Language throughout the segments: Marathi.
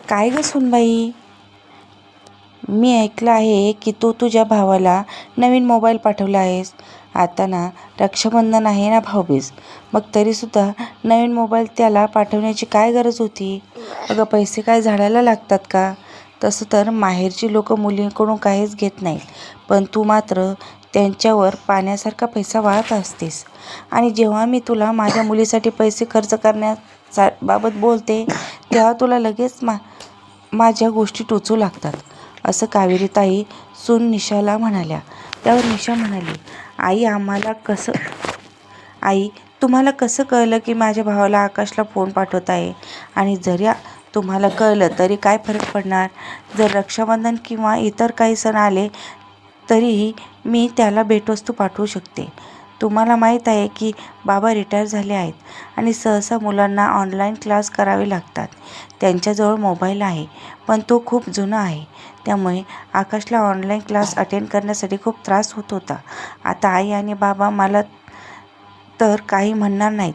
काय ग सुनबाई, मी ऐकलं आहे की तू तुझ्या भावाला नवीन मोबाईल पाठवला आहेस. आता ना रक्षाबंधन आहे ना, भाऊबीज, मग तरीसुद्धा नवीन मोबाईल त्याला पाठवण्याची काय गरज होती? अगं पैसे काय झाडाला लागतात का? तसं तर माहेरची लोक मुलींकडून काहीच घेत नाहीत, पण तू मात्र त्यांच्यावर पाण्यासारखा पैसा वाहत असतेस. आणि जेव्हा मी तुला माझ्या मुलीसाठी पैसे खर्च करण्याचा बाबत बोलते तेव्हा तुला लगेच माझ्या गोष्टी टोचू लागतात, असं कावेरीताई सून निशाला म्हणाल्या. त्यावर निशा म्हणाली, आई तुम्हाला कसं कळलं की माझ्या भावाला आकाशला फोन पाठवत आहे? आणि जरी तुम्हाला कळलं तरी काय फरक पडणार? जर रक्षाबंधन किंवा इतर काही सण आले तरीही मी त्याला भेटवस्तू पाठवू शकते. तुम्हाला माहीत आहे की बाबा रिटायर झाले आहेत आणि सहसा मुलांना ऑनलाईन क्लास करावे लागतात. त्यांच्याजवळ मोबाईल आहे, पण तो खूप जुना आहे. त्यामुळे आकाशला ऑनलाईन क्लास अटेंड करण्यासाठी खूप त्रास होत होता. आता आई आणि बाबा मला तर काही म्हणणार नाहीत.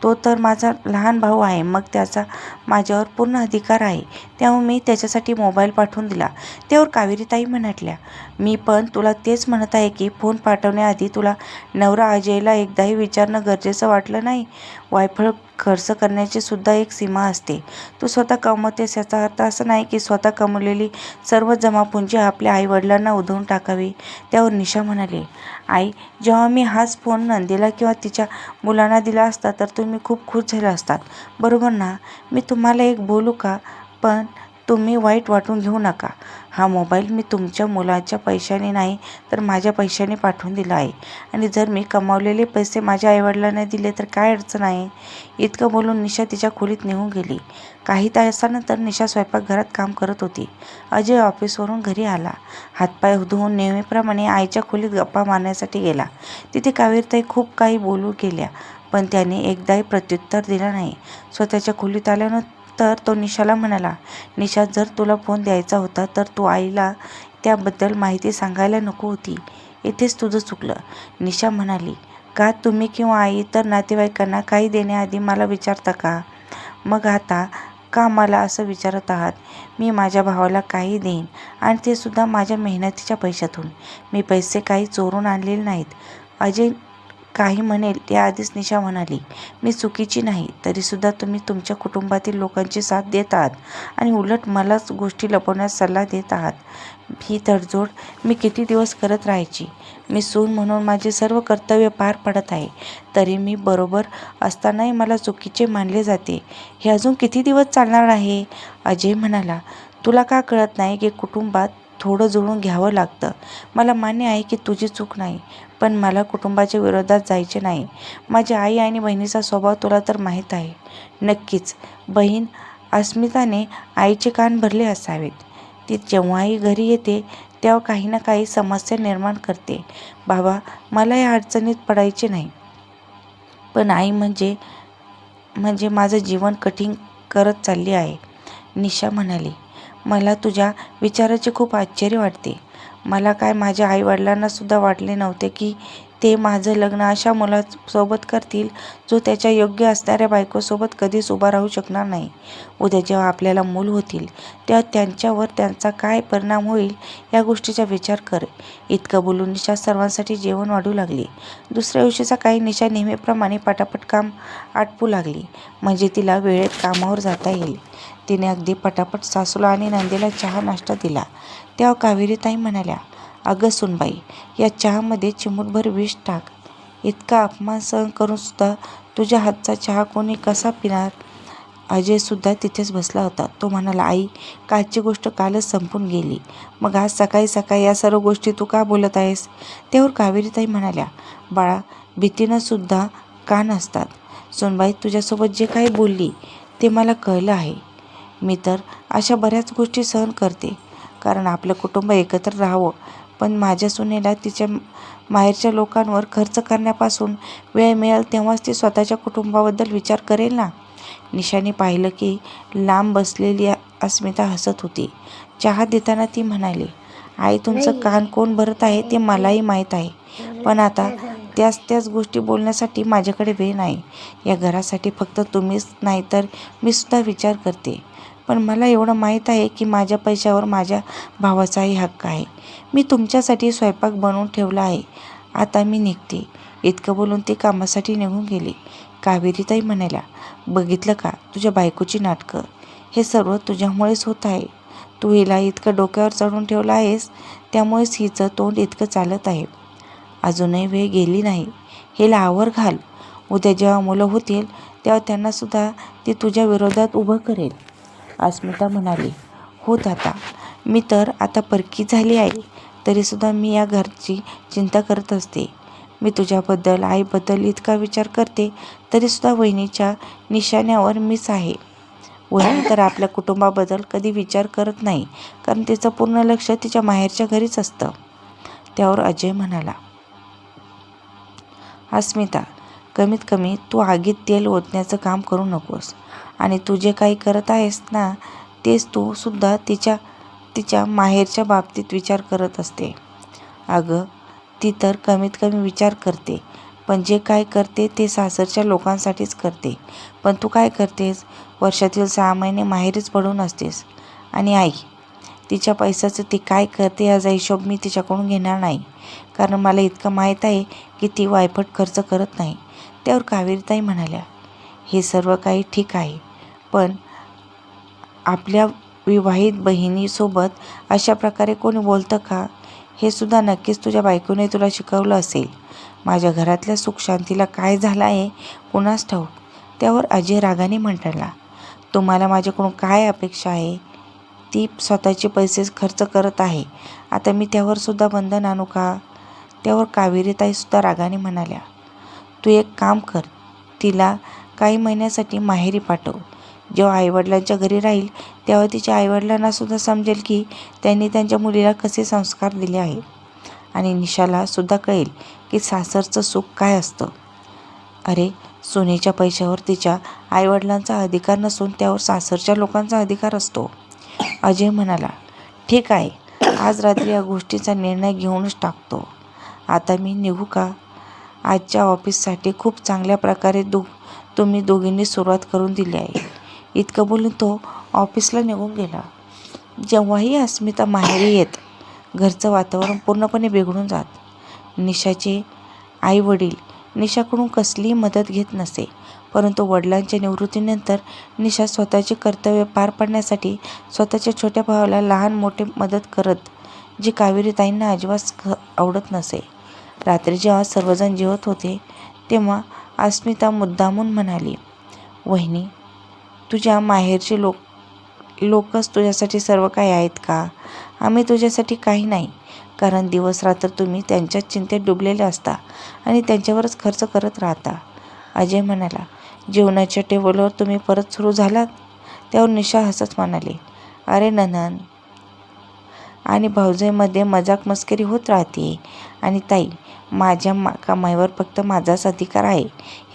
तो तर माझा लहान भाऊ आहे, मग त्याचा माझ्यावर पूर्ण अधिकार आहे. त्यामुळे मी त्याच्यासाठी मोबाईल पाठवून दिला. त्यावर कावेरीताई म्हणाल्या, मी पण तुला तेच म्हणत आहे की फोन पाठवण्याआधी तुला नवरा अजयला एकदाही विचारणं गरजेचं वाटलं नाही? वायफळ खर्च करण्याची सुद्धा एक सीमा असते. तू स्वतः कमवतेस याचा अर्थ असा नाही की स्वतः कमवलेली सर्व जमापुंजी आपल्या आईवडिलांना उधळून टाकावी. त्यावर निशा म्हणाली, आई जेव्हा मी हाच फोन नंदीला किंवा तिच्या मुलांना दिला असता तर तुम्ही खूप खुश झाला असतात, बरोबर ना? मी तुम्हाला एक बोलू का? पण तुम्ही वाईट वाटून घेऊ नका. हा मोबाईल मी तुमच्या मुलाच्या पैशाने नाही तर माझ्या पैशाने पाठवून दिला आहे. आणि जर मी कमावलेले पैसे माझ्या आईवडिलांना दिले तर काय अडचण आहे? इतकं बोलून निशा तिच्या खोलीत निघून गेली. काही तासानंतर निशा स्वयंपाकघरात काम करत होती. अजय ऑफिसवरून घरी आला. हातपाय धुवून नेहमीप्रमाणे आईच्या खोलीत गप्पा मारण्यासाठी गेला. तिथे कावेरीताई खूप काही बोलू गेल्या, पण त्याने एकदाही प्रत्युत्तर दिलं नाही. स्वतःच्या खोलीत आल्यानंतर तो निशाला म्हणाला, निशा जर तुला फोन द्यायचा होता तर तू आईला त्याबद्दल माहिती सांगायला नको होती. इथेच तुझं चुकलं. निशा म्हणाली, का तुम्ही किंवा आई इतर नातेवाईकांना काही देण्याआधी मला विचारता का? मग आता का मला असं विचारत आहात? मी माझ्या भावाला काही देईन आणि ते सुद्धा माझ्या मेहनतीच्या पैशातून. मी पैसे काही चोरून आणलेले नाहीत. अजय काही म्हणेल त्याआधीच निशा म्हणाली, मी चुकीची नाही, तरीसुद्धा तुम्ही तुमच्या कुटुंबातील लोकांची साथ देत आहात आणि उलट मलाच गोष्टी लपवण्यास सल्ला देत आहात. ही तडजोड मी किती दिवस करत राहायची? मी सून म्हणून माझे सर्व कर्तव्य पार पडत आहे, तरी मी बरोबर असतानाही मला चुकीचे मानले जाते. हे अजून किती दिवस चालणार आहे? अजय म्हणाला, तुला का कळत नाही की कुटुंबात थोडं जुळून घ्यावं लागतं? मला मान्य आहे की तुझी चूक नाही, पण मला कुटुंबाच्या विरोधात जायचे नाही. माझ्या आई आणि बहिणीचा स्वभाव तुला तर माहीत आहे. नक्कीच बहीण अस्मिताने आईचे कान भरले असावेत. ती जेव्हाही घरी येते तेव्हा काही ना काही समस्या निर्माण करते. बाबा मला या अडचणीत पडायचे नाही, पण आई म्हणजे माझं जीवन कठीण करत चालली आहे. निशा म्हणाली, मला तुझ्या विचाराचे खूप आश्चर्य वाटते. मला काय माझ्या आईवडिलांना सुद्धा वाटले नव्हते की ते माझं लग्न अशा मुलासोबत करतील जो त्याच्या योग्य असणाऱ्या बायकोसोबत कधीच उभा राहू शकणार नाही. उद्या जेव्हा आपल्याला मूल होतील तेव्हा त्यांच्यावर त्यांचा काय परिणाम होईल या गोष्टीचा विचार कर. इतकं बोलून निशा सर्वांसाठी जेवण वाढू लागली. दुसऱ्या दिवशी सकाळी निशा नेहमीप्रमाणे पटापट काम आटपू लागली, म्हणजे तिला वेळेत कामावर जाता येईल. तिने अगदी पटापट सासूला आणि नंदीला चहा नाश्ता दिला. तेव्हा कावेरीताई म्हणाल्या, अगं सुनबाई, या चहामध्ये चिमूटभर विष टाक. इतका अपमान सहन करून सुद्धा तुझ्या हातचा चहा कोणी कसा पिणार? अजय सुद्धा तिथेच बसला होता. तो म्हणाला, आई कालची गोष्ट कालच संपून गेली, मग आज सकाळी सकाळी या सर्व गोष्टी तू का बोलत आहेस? त्यावर कावेरीताई म्हणाल्या, बाळा भीतीनं सुद्धा कान असतात. सुनबाई तुझ्यासोबत जे काही बोलली ते मला कळलं आहे. मी तर अशा बऱ्याच गोष्टी सहन करते कारण आपलं कुटुंब एकत्र राहावं, पण माझ्या सुनेला तिच्या माहेरच्या लोकांवर खर्च करण्यापासून वेळ मिळेल तेव्हाच ती स्वतःच्या कुटुंबाबद्दल विचार करेल ना. निशाने पाहिलं की लांब बसलेली अस्मिता हसत होती. चहा देताना ती म्हणाली, आई तुमचं कान कोण भरत आहे ते मलाही माहीत आहे, पण आता त्याच गोष्टी बोलण्यासाठी माझ्याकडे वेळ नाही. या घरासाठी फक्त तुम्हीच नाही तर मी सुद्धा विचार करते. पण मला एवढं माहीत आहे की माझ्या पैशावर माझ्या भावाचाही हक्क आहे. मी तुमच्यासाठी स्वयंपाक बनवून ठेवला आहे. आता मी निघते. इतकं बोलून ती कामासाठी निघून गेली. कावेरीताई म्हणाल्या, बघितलं का तुझ्या बायकोची नाटकं? हे सर्व तुझ्यामुळेच होत आहे. तू हिला इतकं डोक्यावर चढवून ठेवलं आहेस, त्यामुळेच हिचं तोंड इतकं चालत आहे. अजूनही वेळ गेली नाही. हिला आवर घाल. उद्या जेव्हा मुलं होतील तेव्हा त्यांनासुद्धा ती तुझ्या विरोधात उभं करेल. अस्मिता म्हणाली, हो दादा, मी तर आता परकी झाली आहे, तरीसुद्धा मी या घरची चिंता करत असते. मी तुझ्याबद्दल, आईबद्दल इतका विचार करते, तरीसुद्धा वहिनीच्या निशाण्यावर मीच आहे. वहिनी तर आपल्या कुटुंबाबद्दल कधी विचार करत नाही, कारण तिचं पूर्ण लक्ष तिच्या माहेरच्या घरीच असतं. त्यावर अजय म्हणाला, अस्मिता, कमीत कमी तू आगीत तेल ओतण्याचं काम करू नकोस. आणि तू जे काही करत आहेस ना, तेच तू सुद्धा तिच्या माहेरच्या बाबतीत विचार करत असते. अगं, ती तर कमीत कमी विचार करते, पण जे काय करते ते सासरच्या लोकांसाठीच करते. पण तू काय करतेस? वर्षातील 6 महिने माहेरीच पडून असतेस. आणि आई, तिच्या पैशाचं ती काय करते याचा हिशोब मी तिच्याकडून घेणार नाही, कारण मला इतकं माहीत आहे की ती वायफट खर्च करत नाही. त्यावर कावेरीताई म्हणाल्या, हे सर्व काही ठीक आहे, पण आपल्या विवाहित बहिणीसोबत अशा प्रकारे कोणी बोलतं का? हे सुद्धा नक्कीच तुझ्या बायकोने तुला शिकवलं असेल. माझ्या घरातल्या सुखशांतीला काय झालं आहे कुणास ठाऊक. त्यावर अजय रागाने म्हणाला, तुम्हाला माझ्याकडून काय अपेक्षा आहे? ती स्वतःचे पैसे खर्च करत आहे, आता मी त्यावर सुद्धा बंधन आणू का? त्यावर कावेरीताईसुद्धा रागाने म्हणाल्या, तू एक काम कर, तिला काही महिन्यासाठी माहेरी पाठव. जेव्हा आईवडिलांच्या घरी राहील तेव्हा तिच्या आईवडिलांना सुद्धा समजेल की त्यांनी त्यांच्या मुलीला कसे संस्कार दिले आहेत. आणि निशाला सुद्धा कळेल की सासरचं सुख काय असतं. अरे, सुनेच्या पैशावर तिच्या आईवडिलांचा अधिकार नसून त्यावर सासरच्या लोकांचा अधिकार असतो. अजय म्हणाला, ठीक आहे, आज रात्री या गोष्टीचा निर्णय घेऊनच टाकतो. आता मी निघू का? आजच्या ऑफिससाठी खूप चांगल्या प्रकारे तुम्ही दोघींनी सुरुवात करून दिली आहे. इतकं बोलून तो ऑफिसला निघून गेला. जेव्हाही अस्मिता माहेरी येत, घरचं वातावरण पूर्णपणे बिघडून जात. निशाचे आई वडील निशाकडून कसलीही मदत घेत नसे, परंतु वडिलांच्या निवृत्तीनंतर निशा स्वतःचे कर्तव्य पार पाडण्यासाठी स्वतःच्या छोट्या भावाला लहान मोठे मदत करत, जी कावेरीताईंना अजिबात आवडत नसे. रात्री जेव्हा सर्वजण जेवत होते तेव्हा अस्मिता मुद्दामून म्हणाली, वहिनी, तुझ्या माहेरचे लोकच तुझ्यासाठी सर्व काही आहेत का? आम्ही तुझ्यासाठी काही नाही, कारण दिवस रात्र तुम्ही त्यांच्याच चिंतेत डुबलेले असता आणि त्यांच्यावरच खर्च करत राहता. अजय म्हणाला, जेवणाच्या टेबलवर तुम्ही परत सुरू झालात? त्यावर निशा हसत म्हणाली, अरे ननंद आणि भाऊजाईमध्ये मजाक मस्करी होत राहते. आणि ताई, माझ्या कमाईवर फक्त माझाच अधिकार आहे.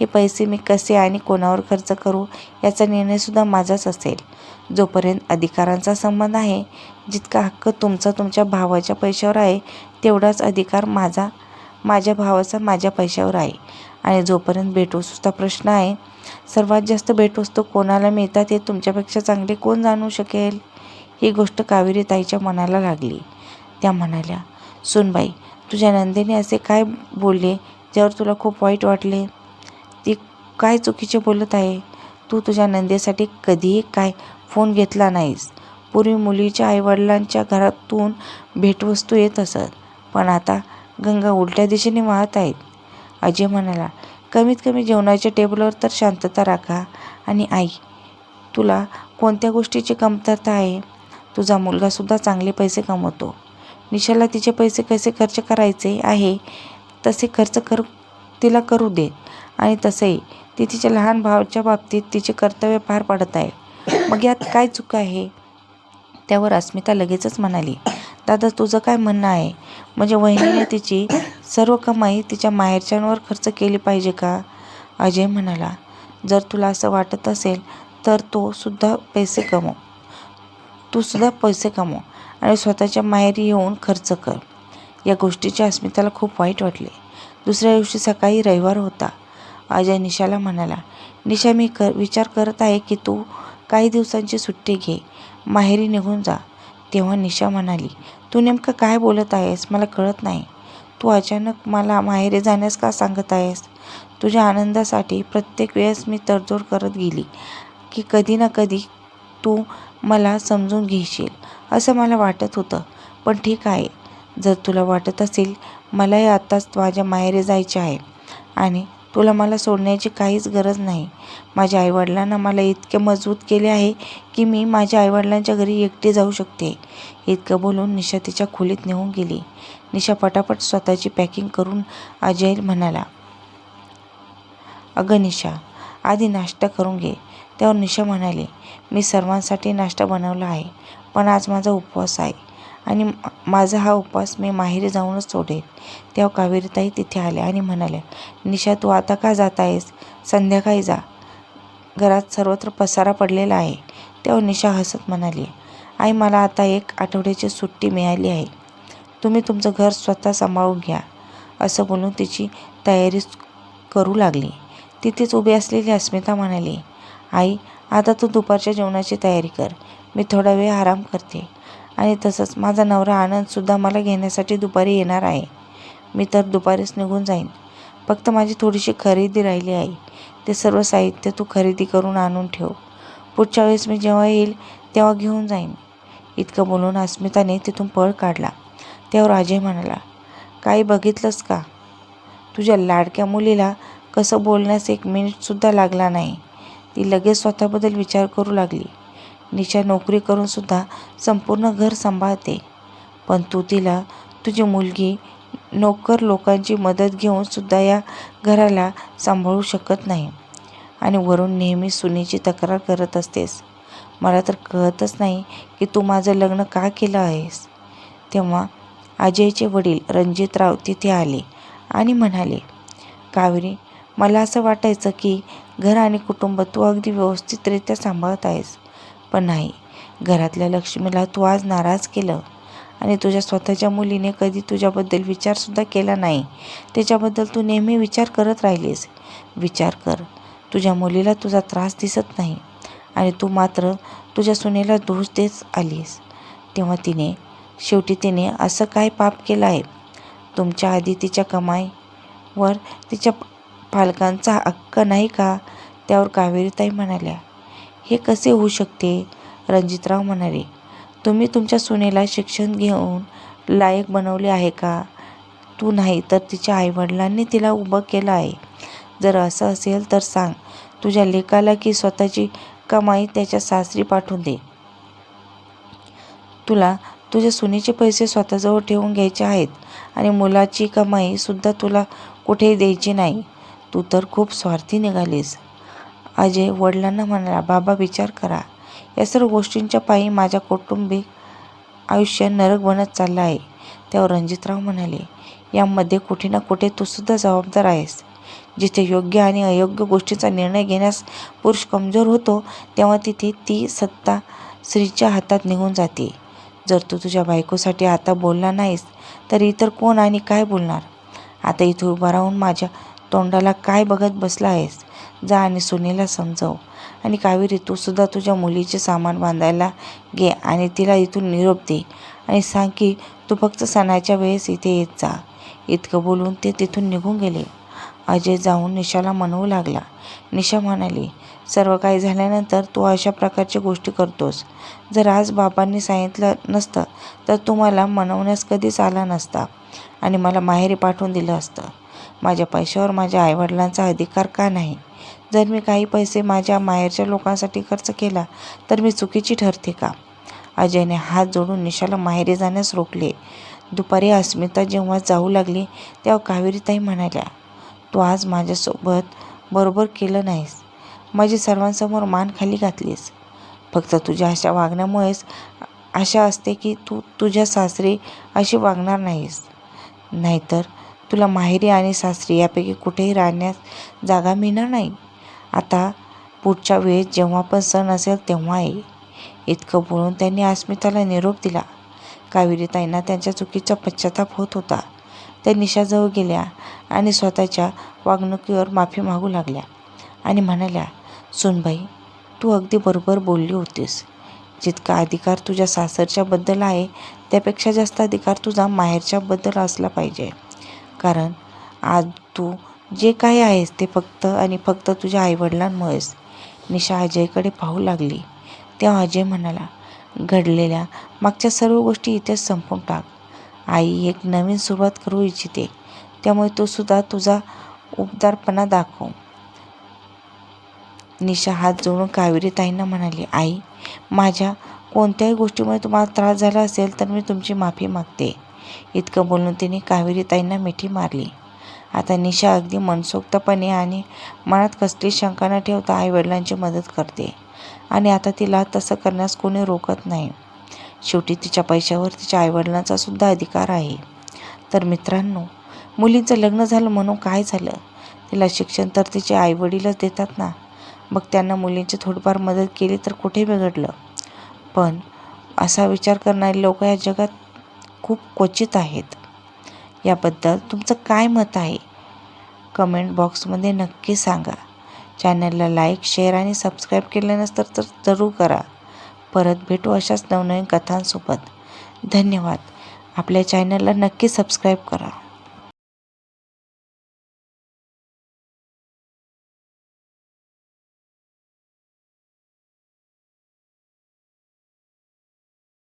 हे पैसे मी कसे आणि कोणावर खर्च करू याचा निर्णयसुद्धा माझाच असेल. जोपर्यंत अधिकारांचा संबंध आहे, जितका हक्क तुमचा तुमच्या भावाच्या पैशावर आहे, तेवढाच अधिकार माझ्या भावाचा माझ्या पैशावर आहे. आणि जोपर्यंत भेटवस्तूचा प्रश्न आहे, सर्वात जास्त भेटवस्तू कोणाला मिळतात हे तुमच्यापेक्षा चांगले कोण जाणू शकेल? ही गोष्ट कावेरीताईच्या मनाला लागली. त्या म्हणाल्या, सुनबाई, तुझ्या नंदेने असे काय बोलले ज्यावर तुला खूप वाईट वाटले? ती काय चुकीचे बोलत आहे? तू तुझ्या नंदेसाठी कधीही काय फोन घेतला नाहीस. पूर्वी मुलीच्या आईवडिलांच्या घरातून भेटवस्तू येत असत, पण आता गंगा उलट्या दिशेने वाहत आहेत. अजय म्हणाला, कमीत कमी जेवणाच्या टेबलवर तर शांतता राखा. आणि आई, तुला कोणत्या गोष्टीची कमतरता आहे? तुझा मुलगासुद्धा चांगले पैसे कमवतो. निशाला तिचे पैसे कसे खर्च करायचे आहे तसे खर्च तिला करू दे. आणि तसेही ती तिच्या लहान भावाच्या बाबतीत तिचे कर्तव्य पार पाडत आहे. मग यात काय चूक आहे? त्यावर अस्मिता लगेचच म्हणाली, दादा, तुझं काय म्हणणं आहे? म्हणजे वहिनीने तिची सर्व कमाई तिच्या माहेरच्यांवर खर्च केली पाहिजे का? अजय म्हणाला, जर तुला असं वाटत असेल तर तू सुद्धा पैसे कमव आणि स्वतःच्या माहेरी येऊन खर्च कर. या गोष्टीचे अस्मिताला खूप वाईट वाटले. दुसऱ्या दिवशी सकाळी रविवार होता. अजय निशाला म्हणाला, निशा, मी विचार करत आहे की तू काही दिवसांची सुट्टी घे, माहेरी निघून जा. तेव्हा निशा म्हणाली, तू नेमकं काय बोलत आहेस? मला कळत नाही. तू अचानक मला माहेरी जाण्यास का सांगत आहेस? तुझ्या आनंदासाठी प्रत्येक वेळेस मी तडजोड करत गेली की कधी ना कधी तू मला समजून घेशील असं मला वाटत होतं. पण ठीक आहे, जर तुला वाटत असेल मलाही आत्ताच माझ्या माहेरी जायचे आहे आणि तुला मला सोडण्याची काहीच गरज नाही. माझ्या आईवडिलांना मला इतके मजबूत केले आहे की मी माझ्या आईवडिलांच्या घरी एकटी जाऊ शकते. इतकं बोलून निशा तिच्या खोलीत निघून गेली. निशा पटापट स्वतःची पॅकिंग करून अजय म्हणाला, अगं निशा, आधी नाश्ता करून घे. त्यावर निशा म्हणाली, मी सर्वांसाठी नाश्ता बनवला आहे, पण आज माझा उपवास आहे आणि माझा हा उपवास मी माहेरी जाऊनच सोडेल. तेव्हा कावेरीताई तिथे आल्या आणि म्हणाल्या, निशा, तू आता का जात आहेस? संध्याकाळी जा. घरात सर्वत्र पसारा पडलेला आहे. तेव्हा निशा हसत म्हणाली, आई, मला आता 1 आठवड्याची सुट्टी मिळाली आहे. तुम्ही तुमचं घर स्वतः सांभाळून घ्या. असं बोलून तिची तयारी करू लागली. तिथेच उभी असलेली अस्मिता म्हणाली, आई, आता तू दुपारच्या जेवणाची तयारी कर. मी थोडा वेळ आराम करते. आणि तसंच माझा नवरा आनंदसुद्धा मला घेण्यासाठी दुपारी येणार आहे. मी तर दुपारीच निघून जाईन. फक्त माझी थोडीशी खरेदी राहिली आहे. ते सर्व साहित्य तू खरेदी करून आणून ठेव. पुढच्या वेळेस मी जेव्हा येईल तेव्हा घेऊन जाईन. इतकं बोलून अस्मिताने तिथून पळ काढला. त्यावर अजय म्हणाला, काही बघितलंस का? तुझ्या लाडक्या मुलीला कसं बोलण्यास 1 मिनिटसुद्धा लागला नाही. ती लगेच स्वतःबद्दल विचार करू लागली. निशा नोकरी करूनसुद्धा संपूर्ण घर सांभाळते, पण तू तिला तुझी मुलगी नोकर लोकांची मदत घेऊनसुद्धा या घराला सांभाळू शकत नाही आणि वरून नेहमी सुनेची तक्रार करत असतेस. मला तर कळतच नाही की तू माझं लग्न का केलं आहेस. तेव्हा अजयचे वडील रणजितराव तिथे आले आणि म्हणाले, कावेरी, मला असं वाटायचं की घर आणि कुटुंब तू अगदी व्यवस्थितरित्या सांभाळत आहेस, पण नाही. घरातल्या लक्ष्मीला तू आज नाराज केलं आणि तुझ्या स्वतःच्या मुलीने कधी तुझ्याबद्दल विचारसुद्धा केला नाही. त्याच्याबद्दल तू नेहमी विचार करत राहिलीस. विचार कर, तुझ्या मुलीला तुझा त्रास दिसत नाही आणि तू मात्र तुझ्या सुनेला दोष देत आलीस. तेव्हा शेवटी तिने असं काय पाप केलं आहे? तुमच्या आधी तिच्या कमाईवर तिच्या पालकांचा हक्क नाही का? त्यावर कावेरीताई म्हणाल्या, हे कसे होऊ शकते? रणजितराव म्हणाले, तुम्ही तुमच्या सुनेला शिक्षण घेऊन लायक बनवले आहे का? तू नाही तर तिच्या आईवडिलांनी तिला उभं केलं आहे. जर असं असेल तर सांग तुझ्या लेकाला की स्वतःची कमाई त्याच्या सासरी पाठवून दे. तुला तुझ्या सुनेचे पैसे स्वतःजवळ ठेवून घ्यायचे आहेत आणि मुलाची कमाईसुद्धा तुला कुठेही द्यायची नाही. तू तर खूप स्वार्थी निघालीस. अजय वडिलांना म्हणाला, बाबा, विचार करा. या सर्व गोष्टींच्या पायी माझ्या कौटुंबिक आयुष्य नरक बनत चाललं आहे. त्यावर रणजितराव म्हणाले, यामध्ये कुठे ना कुठे तू सुद्धा जबाबदार आहेस. जिथे योग्य आणि अयोग्य गोष्टींचा निर्णय घेण्यास पुरुष कमजोर होतो तेव्हा तिथे ती सत्ता स्त्रीच्या हातात निघून जाते. जर तू तुझ्या बायकोसाठी आता बोलला नाहीस तर इतर कोण आणि काय बोलणार? आता इथे उभा राहून माझ्या तोंडाला काय बघत बसला आहेस? जा आणि सुनेला समजव. आणि कावेरी, तू सुद्धा तुझ्या मुलीचे सामान बांधायला घे आणि तिला इथून निरोप दे आणि सांग की तू फक्त सणाच्या वेळेस इथे येत जा. इतकं बोलून ते तिथून निघून गेले. अजय जाऊन निशाला मनवू लागला. निशा म्हणाली, सर्व काही झाल्यानंतर तू अशा प्रकारच्या गोष्टी करतोस. जर आज बाबांनी सांगितलं नसतं तर तू मला मनवण्यास कधीच आला नसता आणि मला माहेरी पाठवून दिलं असतं. माझ्या पैशावर माझ्या आईवडिलांचा अधिकार का नाही? जर मी काही पैसे माझ्या माहेरच्या लोकांसाठी खर्च केला तर मी चुकीची ठरते का? अजयने हात जोडून निशाला माहेरी जाण्यास रोखले. दुपारी अस्मिता जेव्हा जाऊ लागली तेव्हा कावेरीताई म्हणाल्या, तू आज माझ्यासोबत बरोबर केलं नाहीस. माझी सर्वांसमोर मान खाली घातलीस. फक्त तुझ्या अशा वागण्यामुळेच आशा असते की तू तुझ्या सासरी अशी वागणार नाहीस. नाहीतर तुला माहेरी आणि सासरी यापैकी कुठेही राहण्यास जागा मिळणार नाही. आता पुढच्या वेळेस जेव्हा पण सण असेल तेव्हा ये. इतकं बोलून त्यांनी अस्मिताला निरोप दिला. कावेरीताईंना त्यांच्या चुकीचा पश्चाताप होत होता. त्या निशाजवळ गेल्या आणि स्वतःच्या वागणुकीवर माफी मागू लागल्या आणि म्हणाल्या, सूनबाई, तू अगदी बरोबर बोलली होतीस. जितका अधिकार तुझ्या सासरच्याबद्दल आहे त्यापेक्षा जास्त अधिकार तुझा माहेरच्याबद्दल असला पाहिजे. कारण आज तू जे काही आहेस ते फक्त आणि फक्त तुझ्या आईवडिलांमुळेच. निशा अजयकडे पाहू लागली. तेव्हा अजय म्हणाला, घडलेल्या मागच्या सर्व गोष्टी इथेच संपून टाक. आई एक नवीन सुरुवात करू इच्छिते, त्यामुळे तू सुद्धा तुझा उबदारपणा दाखव. निशा हात जोडून कावेरी ताईंना म्हणाली, आई, माझ्या कोणत्याही गोष्टीमुळे तुम्हाला त्रास झाला असेल तर मी तुमची माफी मागते. इतकं बोलून तिने कावेरी ताईंना मिठी मारली. आता निशा अगदी मनसोक्तपणे आणि मनात कसली शंका न ठेवता आईवडिलांची मदत करते आणि आता तिला तसं करण्यास कोणी रोकत नाही. शेवटी तिच्या पैशावर तिच्या आईवडिलांचा सुद्धा अधिकार आहे. तर मित्रांनो, मुलीचं लग्न झालं म्हणून काय झालं? तिला शिक्षण तर तिचे आईवडीलच देतात ना. मग त्यांना मुलींची थोडीफार मदत केली तर कुठे बिघडलं? पण असा विचार करणारे लोक या जगात खूप क्वचित आहेत. याबद्दल तुमचं काय मत आहे? कमेंट बॉक्समध्ये नक्की सांगा. चॅनलला लाईक, शेअर आणि सबस्क्राईब केलं नसतं तर जरूर करा. परत भेटू अशाच नवनवीन कथांसोबत. धन्यवाद. आपल्या चॅनलला नक्की सबस्क्राईब करा.